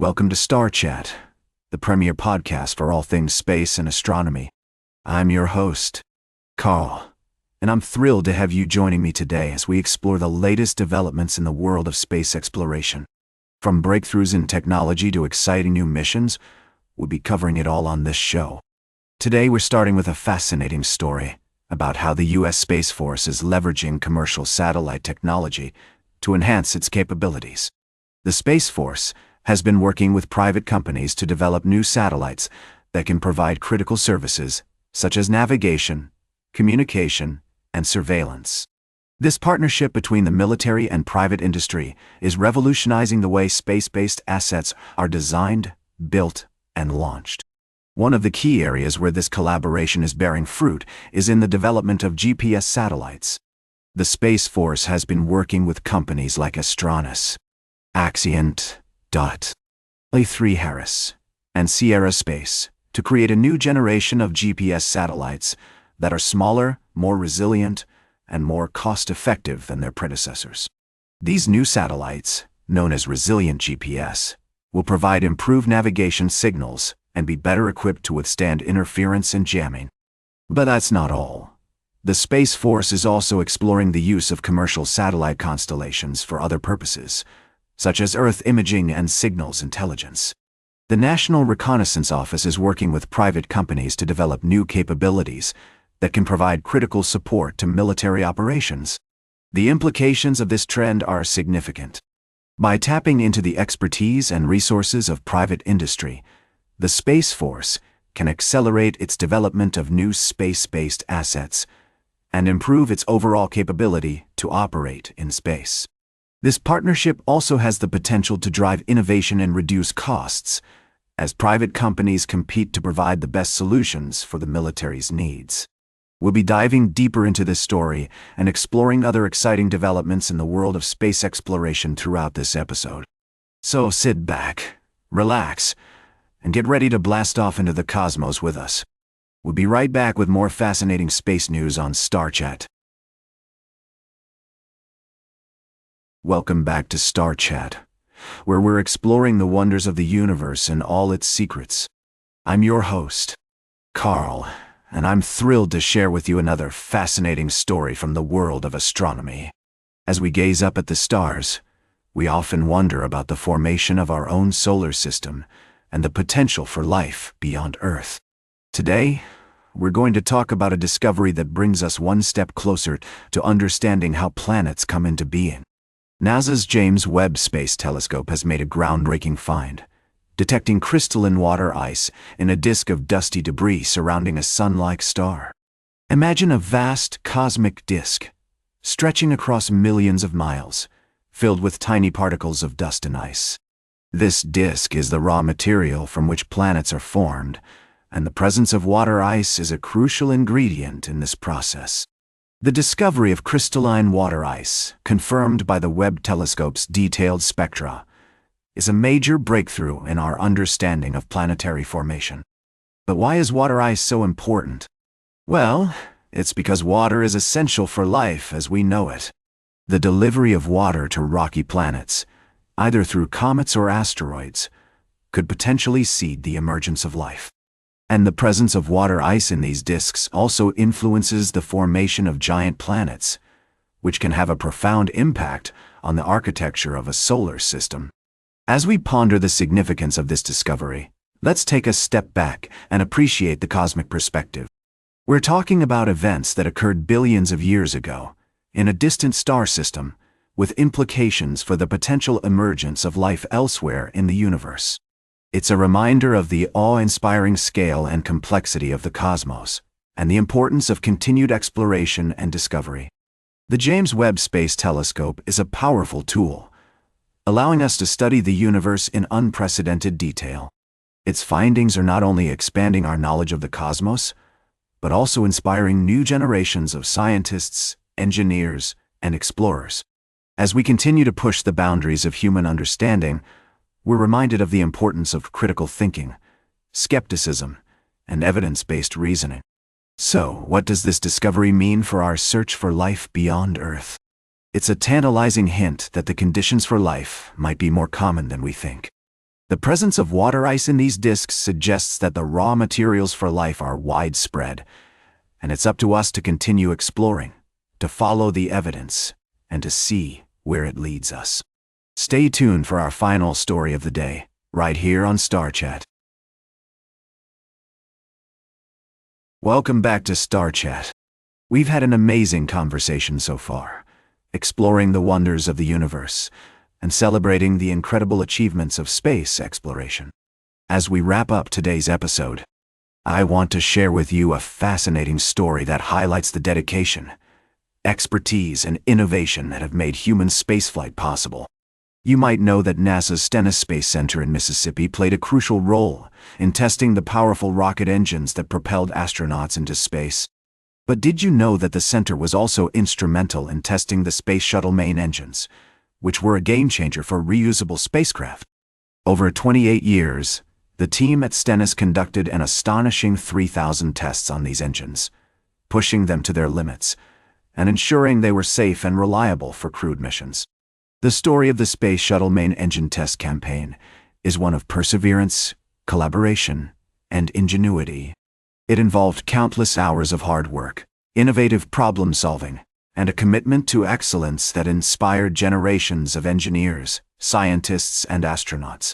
Welcome to Star Chat, the premier podcast for all things space and astronomy. I'm your host, Carl, and I'm thrilled to have you joining me today as we explore the latest developments in the world of space exploration. From breakthroughs in technology to exciting new missions, we'll be covering it all on this show. Today we're starting with a fascinating story about how the U.S. Space Force is leveraging commercial satellite technology to enhance its capabilities. The Space Force has been working with private companies to develop new satellites that can provide critical services such as navigation, communication, and surveillance. This partnership between the military and private industry is revolutionizing the way space-based assets are designed, built, and launched. One of the key areas where this collaboration is bearing fruit is in the development of GPS satellites. The Space Force has been working with companies like Astronis, Axient, A3Harris, and Sierra Space to create a new generation of GPS satellites that are smaller, more resilient, and more cost-effective than their predecessors. These new satellites, known as resilient GPS, will provide improved navigation signals and be better equipped to withstand interference and jamming. But that's not all. The Space Force is also exploring the use of commercial satellite constellations for other purposes, such as Earth imaging and signals intelligence. The National Reconnaissance Office is working with private companies to develop new capabilities that can provide critical support to military operations. The implications of this trend are significant. By tapping into the expertise and resources of private industry, the Space Force can accelerate its development of new space-based assets and improve its overall capability to operate in space. This partnership also has the potential to drive innovation and reduce costs, as private companies compete to provide the best solutions for the military's needs. We'll be diving deeper into this story and exploring other exciting developments in the world of space exploration throughout this episode. So sit back, relax, and get ready to blast off into the cosmos with us. We'll be right back with more fascinating space news on Star Chat. Welcome back to Star Chat, where we're exploring the wonders of the universe and all its secrets. I'm your host, Carl, and I'm thrilled to share with you another fascinating story from the world of astronomy. As we gaze up at the stars, we often wonder about the formation of our own solar system and the potential for life beyond Earth. Today, we're going to talk about a discovery that brings us one step closer to understanding how planets come into being. NASA's James Webb Space Telescope has made a groundbreaking find, detecting crystalline water ice in a disk of dusty debris surrounding a sun-like star. Imagine a vast cosmic disk, stretching across millions of miles, filled with tiny particles of dust and ice. This disk is the raw material from which planets are formed, and the presence of water ice is a crucial ingredient in this process. The discovery of crystalline water ice, confirmed by the Webb telescope's detailed spectra, is a major breakthrough in our understanding of planetary formation. But why is water ice so important? Well, it's because water is essential for life as we know it. The delivery of water to rocky planets, either through comets or asteroids, could potentially seed the emergence of life. And the presence of water ice in these disks also influences the formation of giant planets, which can have a profound impact on the architecture of a solar system. As we ponder the significance of this discovery, let's take a step back and appreciate the cosmic perspective. We're talking about events that occurred billions of years ago, in a distant star system, with implications for the potential emergence of life elsewhere in the universe. It's a reminder of the awe-inspiring scale and complexity of the cosmos, and the importance of continued exploration and discovery. The James Webb Space Telescope is a powerful tool, allowing us to study the universe in unprecedented detail. Its findings are not only expanding our knowledge of the cosmos, but also inspiring new generations of scientists, engineers, and explorers. As we continue to push the boundaries of human understanding, we're reminded of the importance of critical thinking, skepticism, and evidence-based reasoning. So, what does this discovery mean for our search for life beyond Earth? It's a tantalizing hint that the conditions for life might be more common than we think. The presence of water ice in these disks suggests that the raw materials for life are widespread, and it's up to us to continue exploring, to follow the evidence, and to see where it leads us. Stay tuned for our final story of the day, right here on Star Chat. Welcome back to Star Chat. We've had an amazing conversation so far, exploring the wonders of the universe and celebrating the incredible achievements of space exploration. As we wrap up today's episode, I want to share with you a fascinating story that highlights the dedication, expertise, and innovation that have made human spaceflight possible. You might know that NASA's Stennis Space Center in Mississippi played a crucial role in testing the powerful rocket engines that propelled astronauts into space. But did you know that the center was also instrumental in testing the Space Shuttle main engines, which were a game-changer for reusable spacecraft? Over 28 years, the team at Stennis conducted an astonishing 3,000 tests on these engines, pushing them to their limits and ensuring they were safe and reliable for crewed missions. The story of the Space Shuttle main engine test campaign is one of perseverance, collaboration, and ingenuity. It involved countless hours of hard work, innovative problem-solving, and a commitment to excellence that inspired generations of engineers, scientists, and astronauts.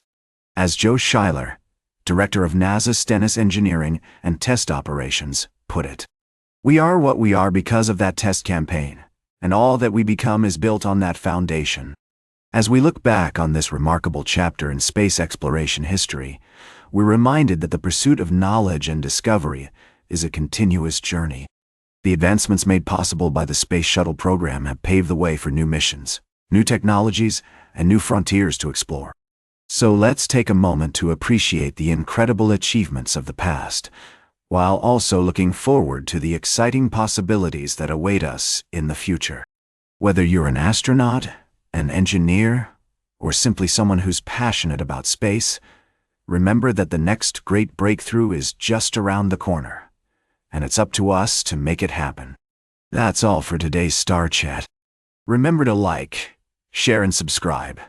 As Joe Schuyler, director of NASA's Stennis Engineering and Test Operations, put it, "We are what we are because of that test campaign, and all that we become is built on that foundation." As we look back on this remarkable chapter in space exploration history, we're reminded that the pursuit of knowledge and discovery is a continuous journey. The advancements made possible by the Space Shuttle program have paved the way for new missions, new technologies, and new frontiers to explore. So let's take a moment to appreciate the incredible achievements of the past, while also looking forward to the exciting possibilities that await us in the future. Whether you're an astronaut, an engineer, or simply someone who's passionate about space, remember that the next great breakthrough is just around the corner, and it's up to us to make it happen. That's all for today's Star Chat. Remember to like, share, and subscribe.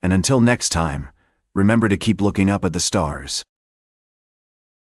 And until next time, remember to keep looking up at the stars.